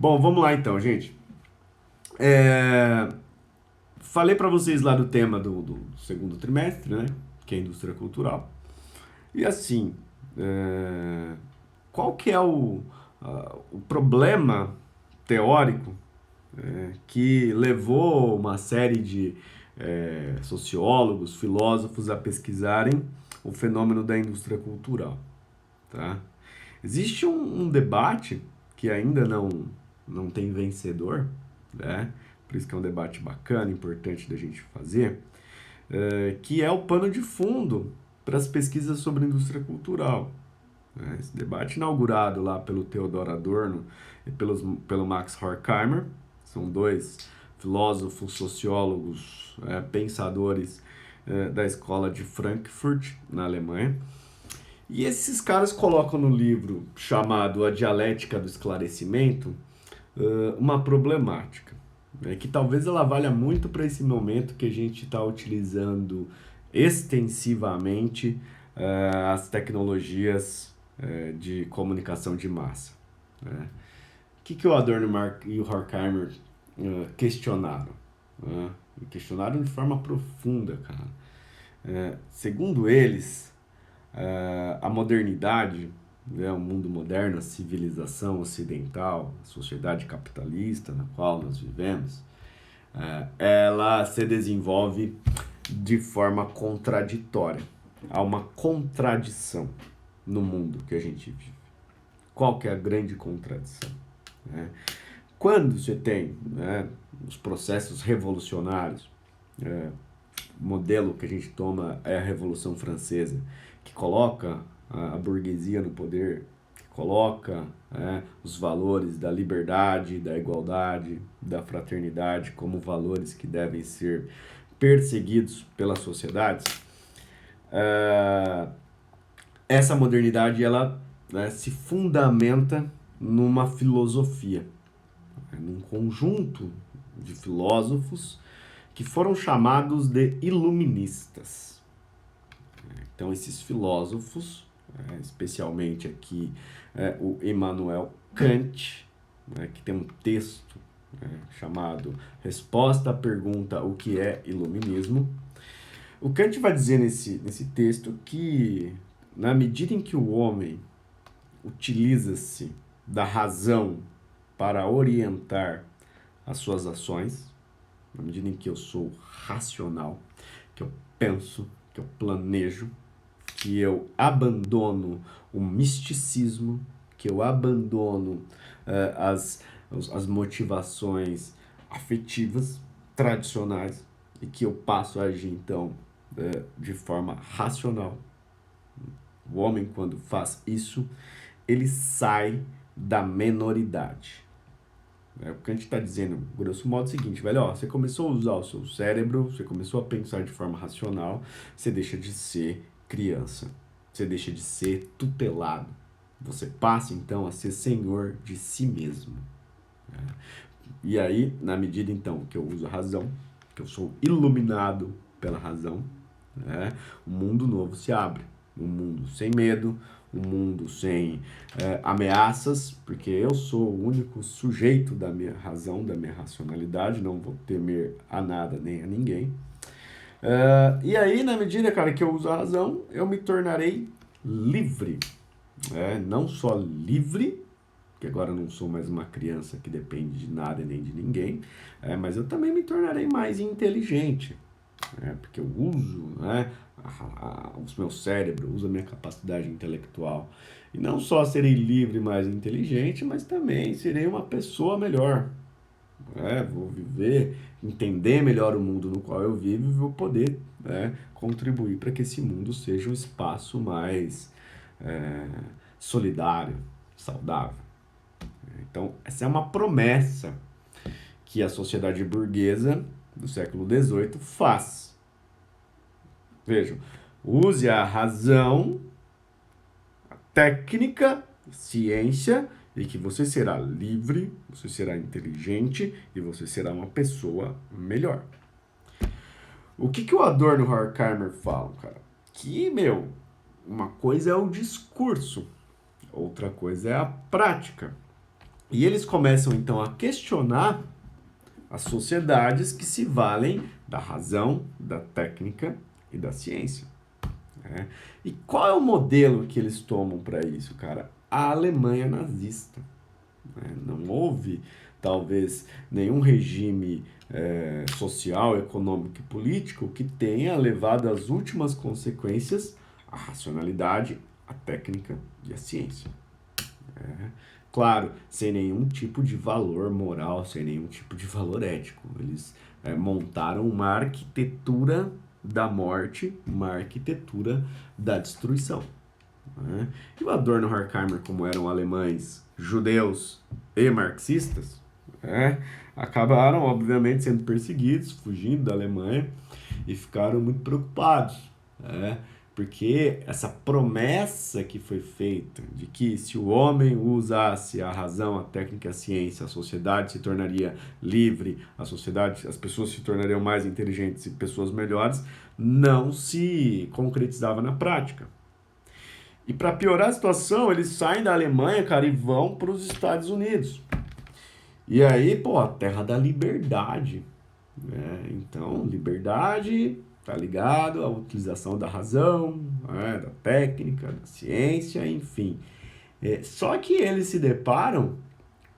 Bom, vamos lá então, gente. É, Falei para vocês lá do tema do segundo trimestre, né? Que é a indústria cultural. E assim, é, qual que é o problema teórico que levou uma série de sociólogos, filósofos a pesquisarem o fenômeno da indústria cultural, tá? Existe um debate que ainda não tem vencedor, né? Por isso que é um debate bacana, importante da gente fazer, que é o pano de fundo para as pesquisas sobre a indústria cultural, né? Esse debate inaugurado lá pelo Theodor Adorno e pelo Max Horkheimer, são dois filósofos, sociólogos, pensadores da escola de Frankfurt, na Alemanha. E esses caras colocam no livro chamado A Dialética do Esclarecimento uma problemática, né, que talvez ela valha muito para esse momento que a gente está utilizando extensivamente as tecnologias de comunicação de massa. Né? O que o Adorno e o Horkheimer questionaram? Né? E questionaram de forma profunda, cara. Segundo eles, a modernidade, né, o mundo moderno, a civilização ocidental, a sociedade capitalista na qual nós vivemos, ela se desenvolve de forma contraditória. Há uma contradição no mundo que a gente vive. Qual que é a grande contradição? Né? Quando você tem, né, os processos revolucionários, o modelo que a gente toma é a Revolução Francesa, que coloca a burguesia no poder, que coloca os valores da liberdade, da igualdade, da fraternidade como valores que devem ser perseguidos pelas sociedades. Uh, Essa modernidade ela, né, se fundamenta numa filosofia, num conjunto de filósofos que foram chamados de iluministas. Então, esses filósofos, especialmente aqui o Immanuel Kant, que tem um texto chamado Resposta à Pergunta O que é Iluminismo. O Kant vai dizer nesse texto que, na medida em que o homem utiliza-se da razão para orientar as suas ações, na medida em que eu sou racional, que eu penso, que eu planejo, que eu abandono o misticismo, que eu abandono as motivações afetivas tradicionais e que eu passo a agir então de forma racional. O homem, quando faz isso, ele sai da menoridade. O que a gente está dizendo, grosso modo, é o seguinte, velho, ó, você começou a usar o seu cérebro, você começou a pensar de forma racional, você deixa de ser criança, você deixa de ser tutelado, você passa então a ser senhor de si mesmo. E aí, na medida então que eu uso a razão, que eu sou iluminado pela razão, o mundo novo se abre, um mundo sem medo, um mundo sem ameaças, porque eu sou o único sujeito da minha razão, da minha racionalidade, não vou temer a nada nem a ninguém. E aí, na medida, cara, que eu uso a razão, eu me tornarei livre. Não só livre, que agora eu não sou mais uma criança que depende de nada e nem de ninguém, mas eu também me tornarei mais inteligente. Porque eu uso os meus cérebros, uso a minha capacidade intelectual. E não só serei livre, mais inteligente, mas também serei uma pessoa melhor. Vou viver, entender melhor o mundo no qual eu vivo e vou poder contribuir para que esse mundo seja um espaço mais solidário, saudável. Então, essa é uma promessa que a sociedade burguesa do século XVIII faz. Vejam, use a razão, a técnica, a ciência, e que você será livre, você será inteligente e você será uma pessoa melhor. O que o Adorno e o Horkheimer falam, cara? Que, uma coisa é o discurso, outra coisa é a prática. E eles começam então a questionar as sociedades que se valem da razão, da técnica e da ciência. Né? E qual é o modelo que eles tomam para isso, cara? A Alemanha nazista. Né? Não houve, talvez, nenhum regime social, econômico e político que tenha levado às últimas consequências a racionalidade, a técnica e a ciência. Claro, sem nenhum tipo de valor moral, sem nenhum tipo de valor ético. Eles montaram uma arquitetura da morte, uma arquitetura da destruição. Né? E o Adorno e o Horkheimer, como eram alemães, judeus e marxistas, acabaram, obviamente, sendo perseguidos, fugindo da Alemanha e ficaram muito preocupados. Porque essa promessa que foi feita de que se o homem usasse a razão, a técnica, a ciência, a sociedade se tornaria livre, a sociedade, as pessoas se tornariam mais inteligentes e pessoas melhores, não se concretizava na prática. E para piorar a situação, eles saem da Alemanha, cara, e vão para os Estados Unidos. E aí, pô, a terra da liberdade. Então, liberdade tá ligado à utilização da razão, da técnica, da ciência, enfim. Só que eles se deparam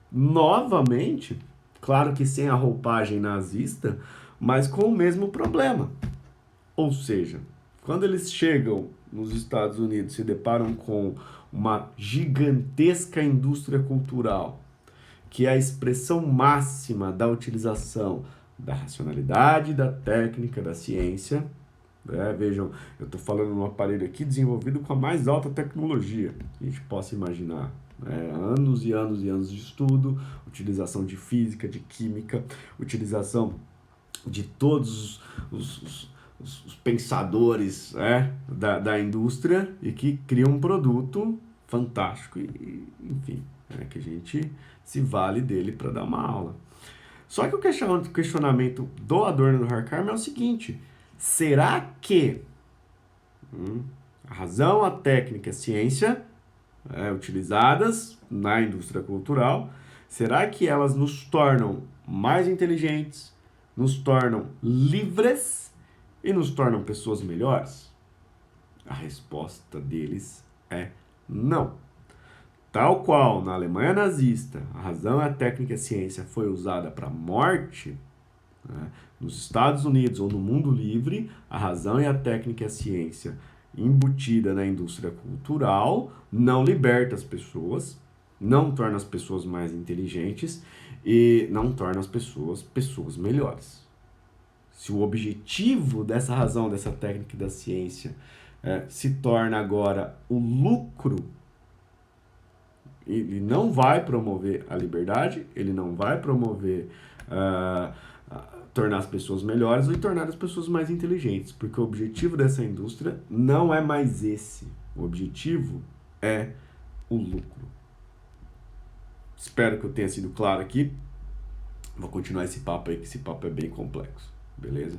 novamente, claro que sem a roupagem nazista, mas com o mesmo problema. Ou seja, quando eles chegam nos Estados Unidos, se deparam com uma gigantesca indústria cultural, que é a expressão máxima da utilização da racionalidade, da técnica, da ciência. Vejam, eu estou falando num aparelho aqui desenvolvido com a mais alta tecnologia que a gente possa imaginar. Anos e anos e anos de estudo, utilização de física, de química, utilização de todos os pensadores da indústria e que criam um produto fantástico e enfim, que a gente se vale dele para dar uma aula. Só que o questionamento do Adorno e do Horkheimer é o seguinte: será que a razão, a técnica e a ciência utilizadas na indústria cultural, será que elas nos tornam mais inteligentes, nos tornam livres e nos tornam pessoas melhores? A resposta deles é não. Tal qual na Alemanha nazista, a razão, a técnica e a ciência foi usada para a morte, nos Estados Unidos ou no mundo livre, a razão e a técnica e a ciência embutida na indústria cultural não liberta as pessoas, não torna as pessoas mais inteligentes e não torna as pessoas melhores. Se o objetivo dessa razão, dessa técnica e da ciência se torna agora o lucro, ele não vai promover a liberdade, ele não vai promover tornar as pessoas melhores e tornar as pessoas mais inteligentes, porque o objetivo dessa indústria não é mais esse. O objetivo é o lucro. Espero que eu tenha sido claro aqui. Vou continuar esse papo aí, que esse papo é bem complexo. Beleza?